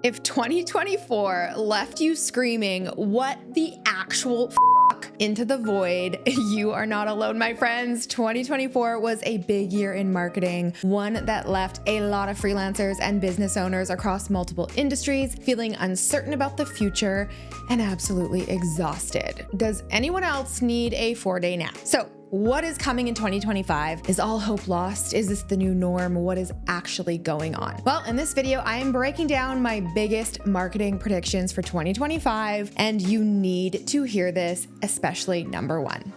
If 2024 left you screaming, what the actual into the void, you are not alone, my friends. 2024 was a big year in marketing, one that left a lot of freelancers and business owners across multiple industries feeling uncertain about the future and absolutely exhausted. Does anyone else need a 4-day nap? So, what is coming in 2025? Is all hope lost? Is this the new norm? What is actually going on? Well, in this video, I am breaking down my biggest marketing predictions for 2025, and you need to hear this, especially number one.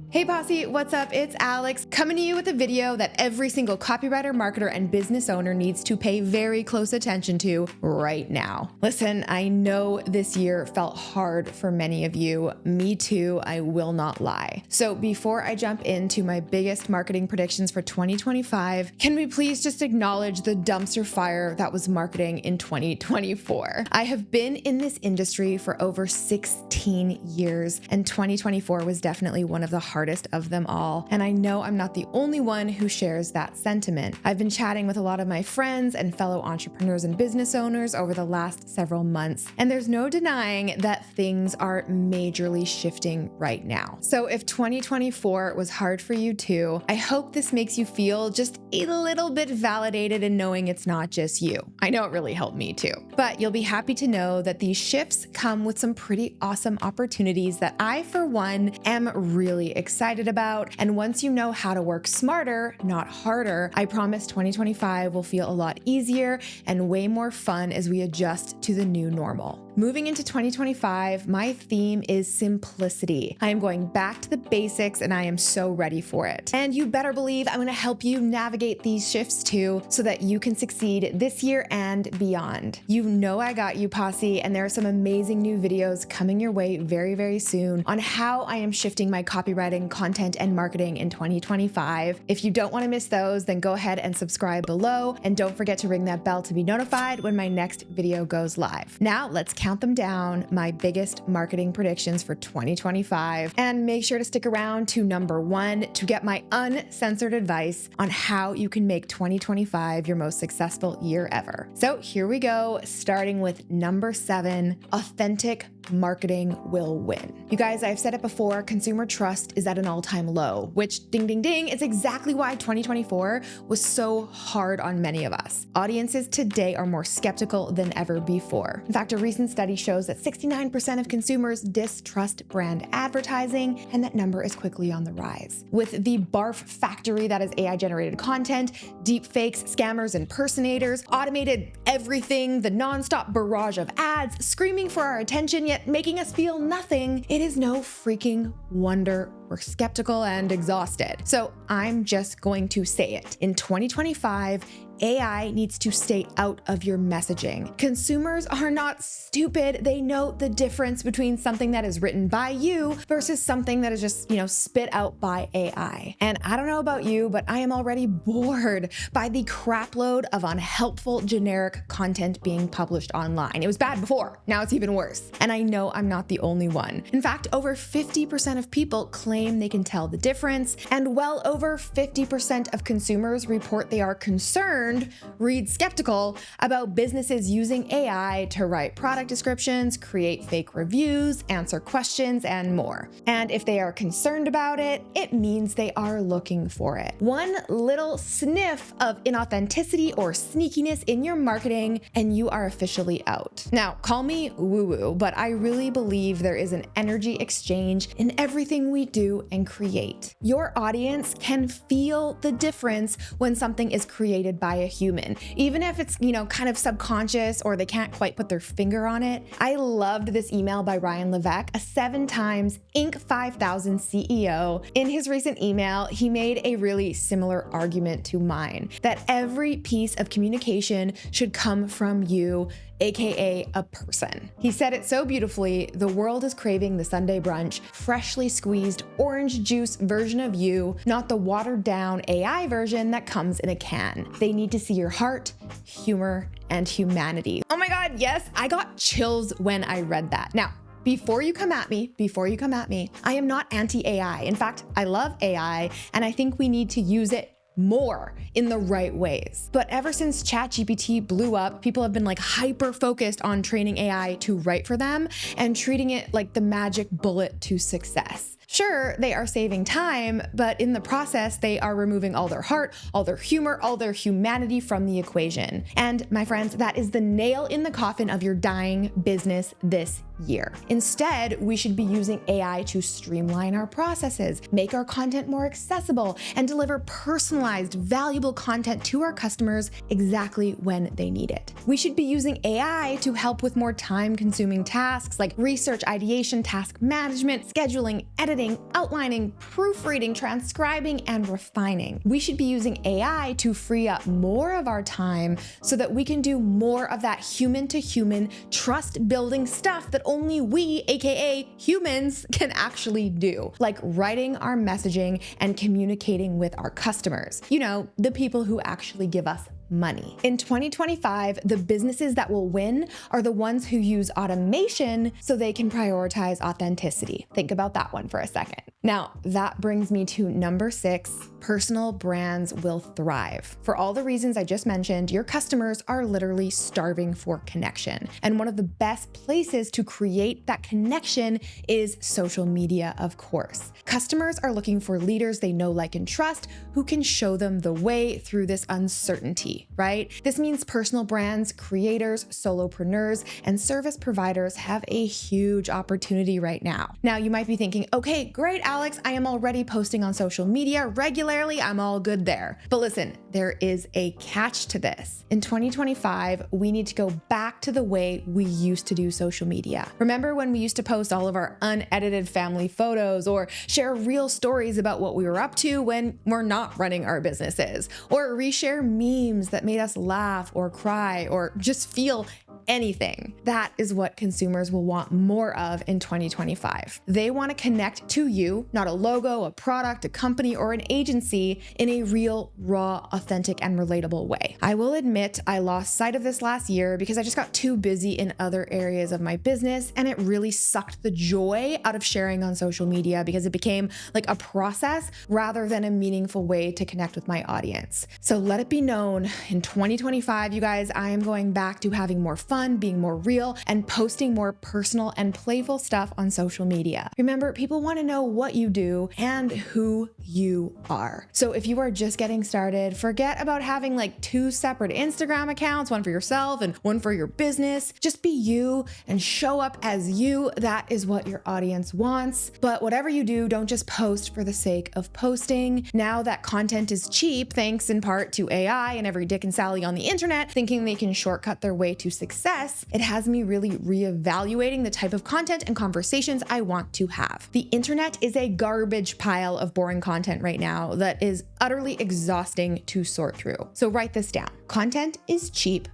Hey Posse, what's up? It's Alex coming to you with a video that every single copywriter, marketer, and business owner needs to pay very close attention to right now. Listen, I know this year felt hard for many of you. Me too, I will not lie. So before I jump into my biggest marketing predictions for 2025, can we please just acknowledge the dumpster fire that was marketing in 2024? I have been in this industry for over 16 years, and 2024 was definitely one of the hardest of them all. And I know I'm not the only one who shares that sentiment. I've been chatting with a lot of my friends and fellow entrepreneurs and business owners over the last several months, and there's no denying that things are majorly shifting right now. So if 2024 was hard for you too, I hope this makes you feel just a little bit validated in knowing it's not just you. I know it really helped me too. But you'll be happy to know that these shifts come with some pretty awesome opportunities that I, for one, am really excited about. And once you know how to work smarter, not harder, I promise 2025 will feel a lot easier and way more fun as we adjust to the new normal. Moving into 2025, my theme is simplicity. I am going back to the basics and I am so ready for it. And you better believe I'm going to help you navigate these shifts too so that you can succeed this year and beyond. You know I got you, Posse, and there are some amazing new videos coming your way very, very soon on how I am shifting my copywriting, content, and marketing in 2025. If you don't want to miss those, then go ahead and subscribe below and don't forget to ring that bell to be notified when my next video goes live. Now let's count them down, my biggest marketing predictions for 2025, and make sure to stick around to number one to get my uncensored advice on how you can make 2025 your most successful year ever. So here we go, starting with number 7, authentic marketing will win. You guys, I've said it before, consumer trust is at an all-time low, which ding, ding, ding, is exactly why 2024 was so hard on many of us. Audiences today are more skeptical than ever before. In fact, a recent study shows that 69% of consumers distrust brand advertising, and that number is quickly on the rise. With the barf factory that is AI-generated content, deep fakes, scammers, impersonators, automated everything, the nonstop barrage of ads screaming for our attention, yet making us feel nothing, it is no freaking wonder we're skeptical and exhausted. So I'm just going to say it. In 2025, AI needs to stay out of your messaging. Consumers are not stupid. They know the difference between something that is written by you versus something that is just, spit out by AI. And I don't know about you, but I am already bored by the crapload of unhelpful generic content being published online. It was bad before, now it's even worse. And I know I'm not the only one. In fact, over 50% of people claim they can tell the difference, and well over 50% of consumers report they are concerned, read skeptical, about businesses using AI to write product descriptions, create fake reviews, answer questions, and more. And if they are concerned about it, it means they are looking for it. One little sniff of inauthenticity or sneakiness in your marketing, and you are officially out. Now, call me woo-woo, but I really believe there is an energy exchange in everything we do and create. Your audience can feel the difference when something is created by a human, even if it's, kind of subconscious or they can't quite put their finger on it. I loved this email by Ryan Levesque, a 7 times Inc. 5000 CEO. In his recent email, he made a really similar argument to mine, that every piece of communication should come from you, aka a person. He said it so beautifully: the world is craving the Sunday brunch, freshly squeezed orange juice version of you, not the watered down AI version that comes in a can. They need to see your heart, humor, and humanity. Oh my God, yes, I got chills when I read that. Now, before you come at me, I am not anti-AI. In fact, I love AI, and I think we need to use it more in the right ways. But ever since ChatGPT blew up, people have been like hyper focused on training AI to write for them and treating it like the magic bullet to success. Sure, they are saving time, but in the process, they are removing all their heart, all their humor, all their humanity from the equation. And my friends, that is the nail in the coffin of your dying business this year. Instead, we should be using AI to streamline our processes, make our content more accessible, and deliver personalized, valuable content to our customers exactly when they need it. We should be using AI to help with more time-consuming tasks like research, ideation, task management, scheduling, editing, outlining, proofreading, transcribing, and refining. We should be using AI to free up more of our time so that we can do more of that human-to-human, trust-building stuff that only we, aka humans, can actually do, like writing our messaging and communicating with our customers. You know, the people who actually give us money. In 2025, the businesses that will win are the ones who use automation so they can prioritize authenticity. Think about that one for a second. Now, that brings me to number 6, personal brands will thrive. For all the reasons I just mentioned, your customers are literally starving for connection. And one of the best places to create that connection is social media, of course. Customers are looking for leaders they know, like, and trust who can show them the way through this uncertainty, right? This means personal brands, creators, solopreneurs, and service providers have a huge opportunity right now. Now, you might be thinking, okay, great, Alex, I am already posting on social media regularly. I'm all good there. But listen, there is a catch to this. In 2025, we need to go back to the way we used to do social media. Remember when we used to post all of our unedited family photos or share real stories about what we were up to when we're not running our businesses, or reshare memes that made us laugh or cry or just feel anything? That is what consumers will want more of in 2025. They want to connect to you, not a logo, a product, a company, or an agency, in a real, raw, authentic, and relatable way. I will admit I lost sight of this last year because I just got too busy in other areas of my business, and it really sucked the joy out of sharing on social media because it became like a process rather than a meaningful way to connect with my audience. So let it be known, in 2025, you guys, I am going back to having more fun, being more real, and posting more personal and playful stuff on social media. Remember, people want to know what you do and who you are. So if you are just getting started, forget about having like 2 separate Instagram accounts, one for yourself and one for your business. Just be you and show up as you. That is what your audience wants. But whatever you do, don't just post for the sake of posting. Now that content is cheap, thanks in part to AI and every Dick and Sally on the internet thinking they can shortcut their way to success, it has me really reevaluating the type of content and conversations I want to have. The internet is a garbage pile of boring content right now that is utterly exhausting to sort through. So write this down. Content is cheap.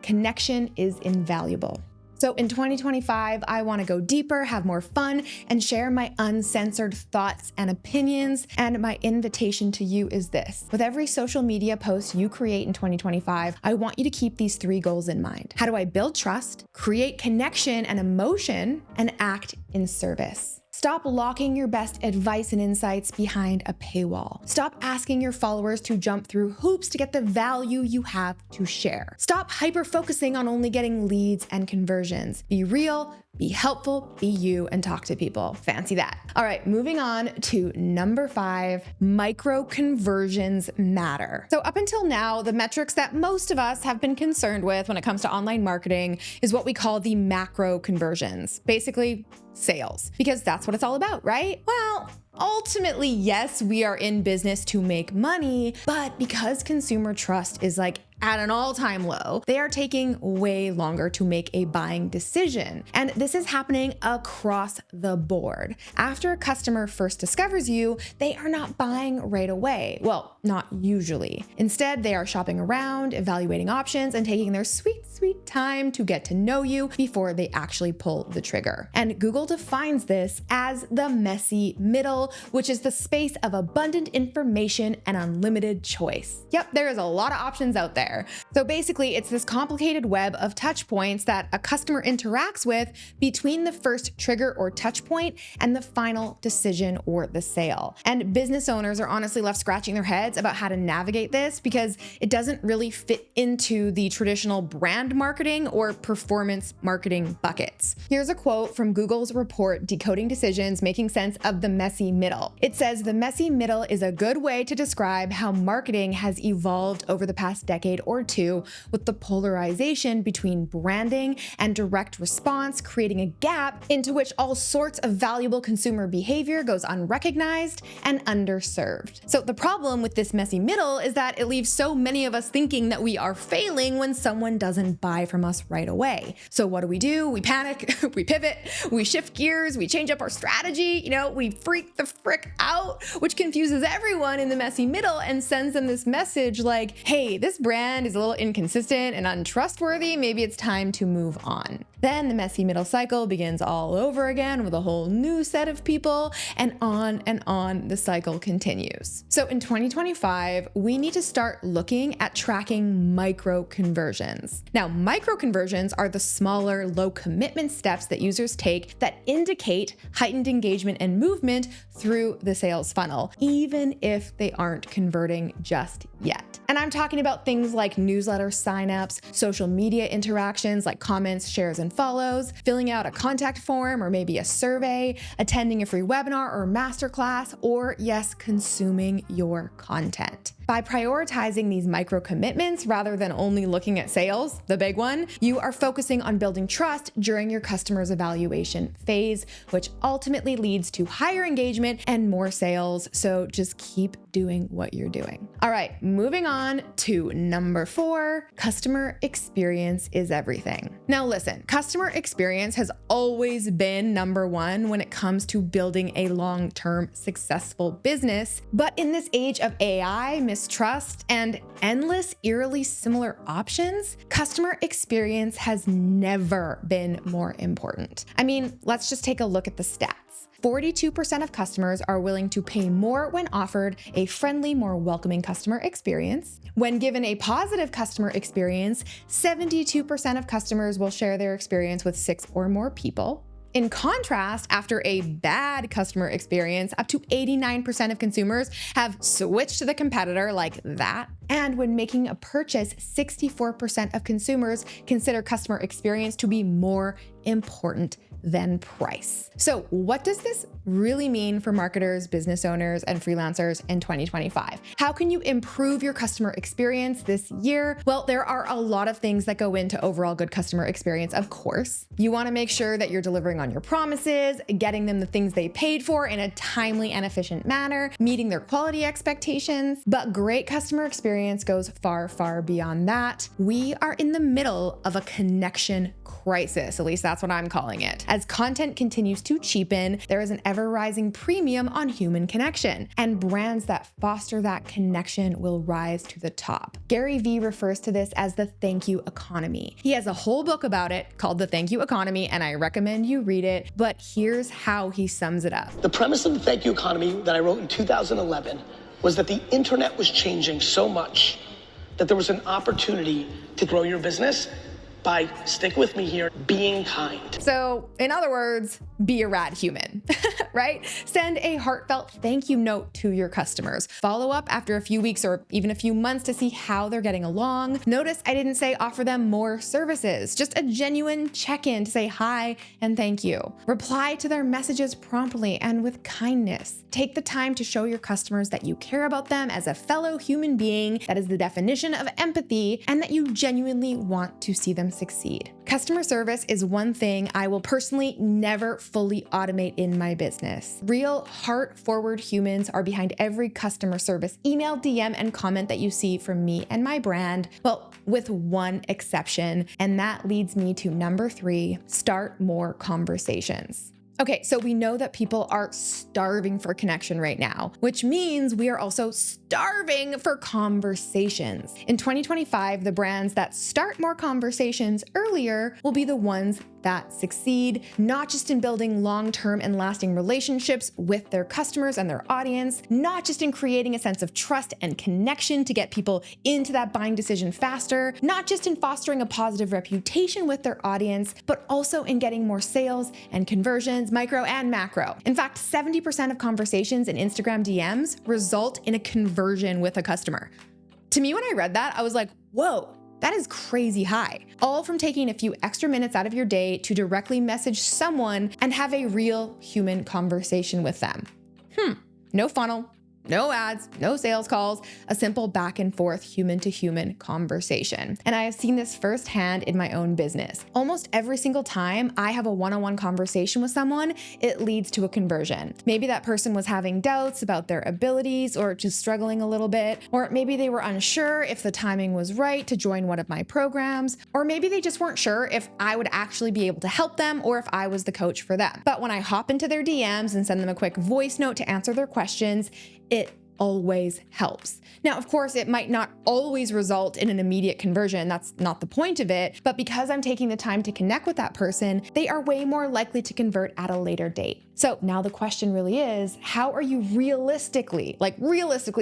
Connection is invaluable. So in 2025, I want to go deeper, have more fun, and share my uncensored thoughts and opinions. And my invitation to you is this. With every social media post you create in 2025, I want you to keep these 3 goals in mind. How do I build trust, create connection and emotion, and act in service? Stop locking your best advice and insights behind a paywall. Stop asking your followers to jump through hoops to get the value you have to share. Stop hyper-focusing on only getting leads and conversions. Be real, be helpful, be you, and talk to people. Fancy that. All right, moving on to number 5, micro conversions matter. So up until now, the metrics that most of us have been concerned with when it comes to online marketing is what we call the macro conversions. Basically, sales, because that's what it's all about, right? Well, ultimately, yes, we are in business to make money, but because consumer trust is like at an all-time low, they are taking way longer to make a buying decision. And this is happening across the board. After a customer first discovers you, they are not buying right away. Well, not usually. Instead, they are shopping around, evaluating options, and taking their sweet, sweet time to get to know you before they actually pull the trigger. And Google defines this as the messy middle, which is the space of abundant information and unlimited choice. Yep, there is a lot of options out there. there. So basically, it's this complicated web of touch points that a customer interacts with between the first trigger or touch point and the final decision or the sale. And business owners are honestly left scratching their heads about how to navigate this because it doesn't really fit into the traditional brand marketing or performance marketing buckets. Here's a quote from Google's report, Decoding Decisions, Making Sense of the Messy Middle. It says, "The messy middle is a good way to describe how marketing has evolved over the past decade or two, with the polarization between branding and direct response creating a gap into which all sorts of valuable consumer behavior goes unrecognized and underserved." So the problem with this messy middle is that it leaves so many of us thinking that we are failing when someone doesn't buy from us right away. So what do? We panic, we pivot, we shift gears, we change up our strategy, we freak the frick out, which confuses everyone in the messy middle and sends them this message like, hey, this brand is a little inconsistent and untrustworthy, maybe it's time to move on. Then the messy middle cycle begins all over again with a whole new set of people, and on the cycle continues. So in 2025, we need to start looking at tracking micro conversions. Now, micro conversions are the smaller, low commitment steps that users take that indicate heightened engagement and movement through the sales funnel, even if they aren't converting just yet. And I'm talking about things like newsletter signups, social media interactions like comments, shares, and follows, filling out a contact form or maybe a survey, attending a free webinar or masterclass, or yes, consuming your content. By prioritizing these micro commitments rather than only looking at sales, the big one, you are focusing on building trust during your customer's evaluation phase, which ultimately leads to higher engagement and more sales. So just keep doing what you're doing. All right, moving on to number 4, customer experience is everything. Now listen, customer experience has always been number 1 when it comes to building a long-term successful business. But in this age of AI, mistrust, and endless, eerily similar options, customer experience has never been more important. I mean, let's just take a look at the stats. 42% of customers are willing to pay more when offered a friendly, more welcoming customer experience. When given a positive customer experience, 72% of customers will share their experience with 6 or more people. In contrast, after a bad customer experience, up to 89% of consumers have switched to the competitor like that. And when making a purchase, 64% of consumers consider customer experience to be more important than price. So what does this really mean for marketers, business owners, and freelancers in 2025? How can you improve your customer experience this year? Well, there are a lot of things that go into overall good customer experience, of course. You want to make sure that you're delivering on your promises, getting them the things they paid for in a timely and efficient manner, meeting their quality expectations. But great customer experience goes far, far beyond that. We are in the middle of a connection crisis, at least that's what I'm calling it. As content continues to cheapen, there is an ever-rising premium on human connection, and brands that foster that connection will rise to the top. Gary Vee refers to this as the thank you economy. He has a whole book about it called The Thank You Economy, and I recommend you read it, but here's how he sums it up. The premise of the thank you economy that I wrote in 2011 was that the internet was changing so much that there was an opportunity to grow your business by, stick with me here, being kind. So in other words, be a rad human, right? Send a heartfelt thank you note to your customers. Follow up after a few weeks or even a few months to see how they're getting along. Notice I didn't say offer them more services, just a genuine check-in to say hi and thank you. Reply to their messages promptly and with kindness. Take the time to show your customers that you care about them as a fellow human being. That is the definition of empathy, and that you genuinely want to see them succeed. Customer service is one thing I will personally never fully automate in my business. Real heart-forward humans are behind every customer service email, DM, and comment that you see from me and my brand. Well, with one exception, and that leads me to number 3, start more conversations. Okay, so we know that people are starving for connection right now, which means we are also starving for conversations. In 2025, the brands that start more conversations earlier will be the ones that succeed, not just in building long-term and lasting relationships with their customers and their audience, not just in creating a sense of trust and connection to get people into that buying decision faster, not just in fostering a positive reputation with their audience, but also in getting more sales and conversions, micro and macro. In fact, 70% of conversations in Instagram DMs result in a conversion with a customer. To me, when I read that, I was like, whoa, that is crazy high. All from taking a few extra minutes out of your day to directly message someone and have a real human conversation with them. No funnel, no ads, no sales calls, a simple back and forth human-to-human conversation. And I have seen this firsthand in my own business. Almost every single time I have a one-on-one conversation with someone, it leads to a conversion. Maybe that person was having doubts about their abilities or just struggling a little bit, or maybe they were unsure if the timing was right to join one of my programs, or maybe they just weren't sure if I would actually be able to help them or if I was the coach for them. But when I hop into their DMs and send them a quick voice note to answer their questions, it always helps. Now, of course, it might not always result in an immediate conversion. That's not the point of it. But because I'm taking the time to connect with that person, they are way more likely to convert at a later date. So now the question really is, how are you realistically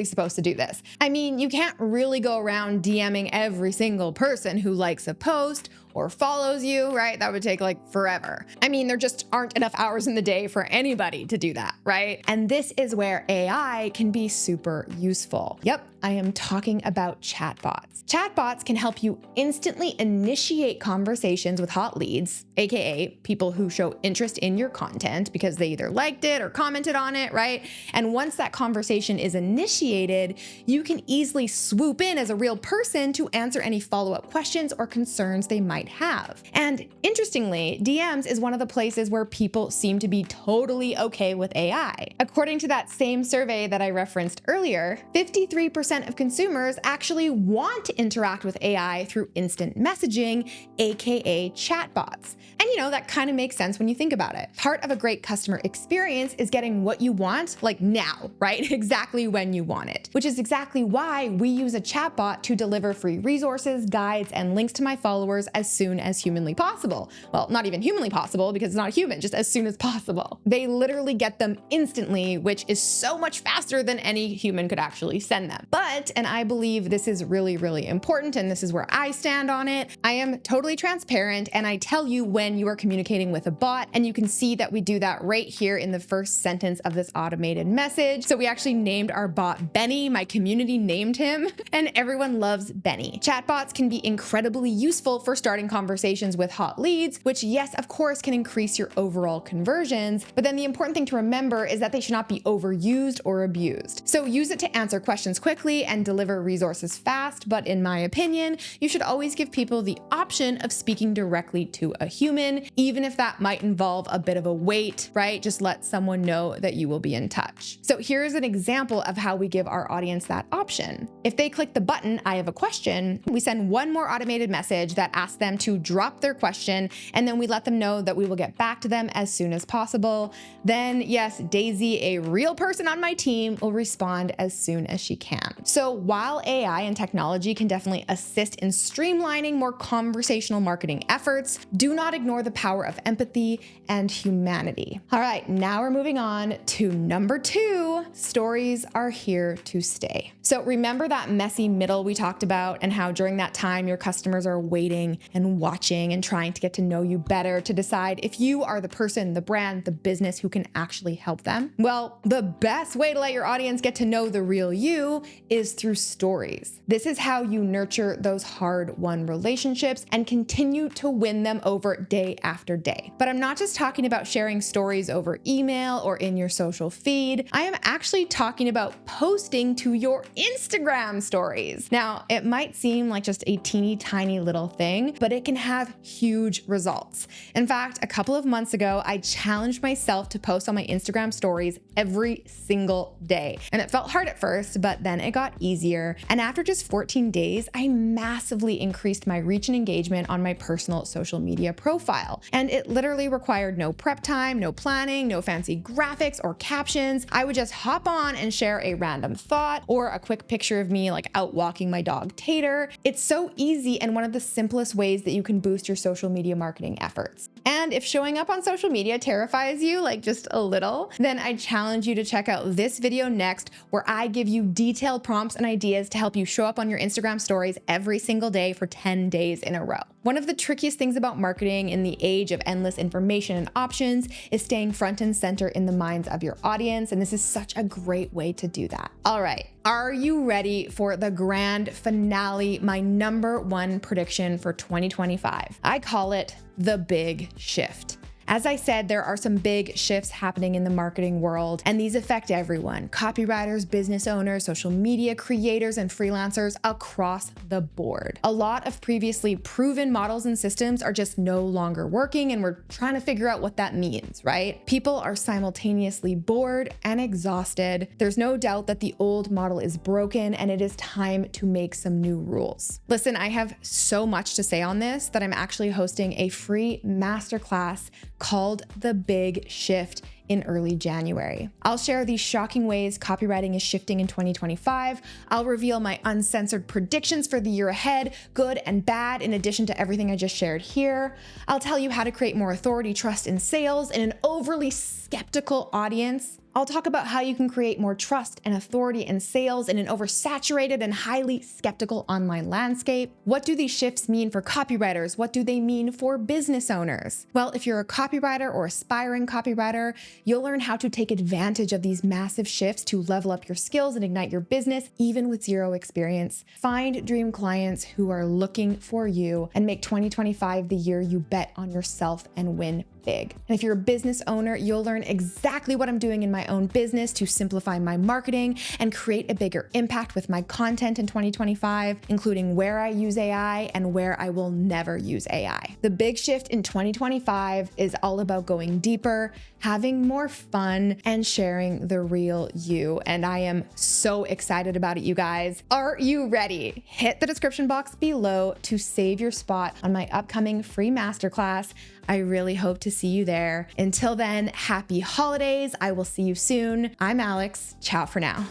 supposed to do this? I mean, you can't really go around DMing every single person who likes a post or follows you, right? That would take like forever. I mean, there just aren't enough hours in the day for anybody to do that, right? And this is where AI can be super useful. Yep, I am talking about chatbots. Chatbots can help you instantly initiate conversations with hot leads, aka people who show interest in your content because they either liked it or commented on it, right? And once that conversation is initiated, you can easily swoop in as a real person to answer any follow-up questions or concerns they might have. And interestingly, DMs is one of the places where people seem to be totally okay with AI. According to that same survey that I referenced earlier, 53% of consumers actually want to interact with AI through instant messaging, aka chatbots. And that kind of makes sense when you think about it. Part of a great customer experience is getting what you want, like now, right? Exactly when you want it, which is exactly why we use a chatbot to deliver free resources, guides, and links to my followers as soon as humanly possible. Well, not even humanly possible because it's not human, just as soon as possible. They literally get them instantly, which is so much faster than any human could actually send them. But, and I believe this is really, really important, and this is where I stand on it, I am totally transparent and I tell you when you are communicating with a bot, and you can see that we do that right here in the first sentence of this automated message. So we actually named our bot Benny. My community named him, and everyone loves Benny. Chatbots can be incredibly useful for starting conversations with hot leads, which yes, of course, can increase your overall conversions. But then the important thing to remember is that they should not be overused or abused. So use it to answer questions quickly and deliver resources fast. But in my opinion, you should always give people the option of speaking directly to a human, even if that might involve a bit of a wait, right? Just let someone know that you will be in touch. So here's an example of how we give our audience that option. If they click the button, I have a question, we send one more automated message that asks them to drop their question, and then we let them know that we will get back to them as soon as possible. Then yes, Daisy, a real person on my team, will respond as soon as she can. So while AI and technology can definitely assist in streamlining more conversational marketing efforts, do not ignore the power of empathy and humanity. All right, now we're moving on to number 2, stories are here to stay. So remember that messy middle we talked about, and how during that time your customers are waiting and watching and trying to get to know you better to decide if you are the person, the brand, the business who can actually help them? Well, the best way to let your audience get to know the real you is through stories. This is how you nurture those hard-won relationships and continue to win them over day after day. But I'm not just talking about sharing stories over email or in your social feed. I am actually talking about posting to your Instagram stories. Now, it might seem like just a teeny tiny little thing, but it can have huge results. In fact, a couple of months ago, I challenged myself to post on my Instagram stories every single day. And it felt hard at first, but then it got easier. And after just 14 days, I massively increased my reach and engagement on my personal social media profile. And it literally required no prep time, no planning, no fancy graphics or captions. I would just hop on and share a random thought or a quick picture of me like out walking my dog Tater. It's so easy and one of the simplest ways that you can boost your social media marketing efforts. And if showing up on social media terrifies you, like just a little, then I challenge you to check out this video next, where I give you detailed prompts and ideas to help you show up on your Instagram stories every single day for 10 days in a row. One of the trickiest things about marketing in the age of endless information and options is staying front and center in the minds of your audience, and this is such a great way to do that. All right, are you ready for the grand finale, my number one prediction for 2025? I call it the big shift. As I said, there are some big shifts happening in the marketing world, and these affect everyone: copywriters, business owners, social media creators, and freelancers across the board. A lot of previously proven models and systems are just no longer working, and we're trying to figure out what that means, right? People are simultaneously bored and exhausted. There's no doubt that the old model is broken, and it is time to make some new rules. Listen, I have so much to say on this that I'm actually hosting a free masterclass called The Big Shift in early January. I'll share these shocking ways copywriting is shifting in 2025. I'll reveal my uncensored predictions for the year ahead, good and bad, in addition to everything I just shared here. I'll tell you how to create more authority, trust, and sales in an overly skeptical audience. I'll talk about how you can create more trust and authority and sales in an oversaturated and highly skeptical online landscape. What do these shifts mean for copywriters? What do they mean for business owners? Well, if you're a copywriter or aspiring copywriter, you'll learn how to take advantage of these massive shifts to level up your skills and ignite your business, even with zero experience. Find dream clients who are looking for you and make 2025 the year you bet on yourself and win big. And if you're a business owner, you'll learn exactly what I'm doing in my own business to simplify my marketing and create a bigger impact with my content in 2025, including where I use AI and where I will never use AI. The big shift in 2025 is all about going deeper, having more fun, and sharing the real you. And I am so excited about it, you guys. Are you ready? Hit the description box below to save your spot on my upcoming free masterclass. I really hope to see you there. Until then, happy holidays. I will see you soon. I'm Alex. Ciao for now.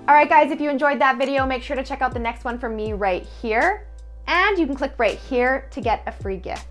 All right, guys, if you enjoyed that video, make sure to check out the next one from me right here. And you can click right here to get a free gift.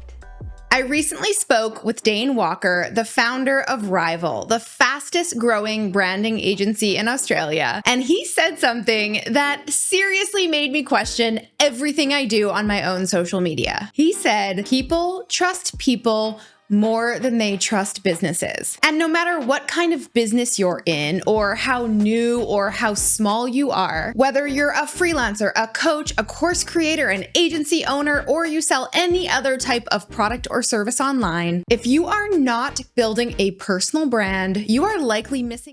I recently spoke with Dane Walker, the founder of Rival, the fastest growing branding agency in Australia. And he said something that seriously made me question everything I do on my own social media. He said, people trust people more than they trust businesses. And no matter what kind of business you're in, or how new or how small you are, whether you're a freelancer, a coach, a course creator, an agency owner, or you sell any other type of product or service online, if you are not building a personal brand, you are likely missing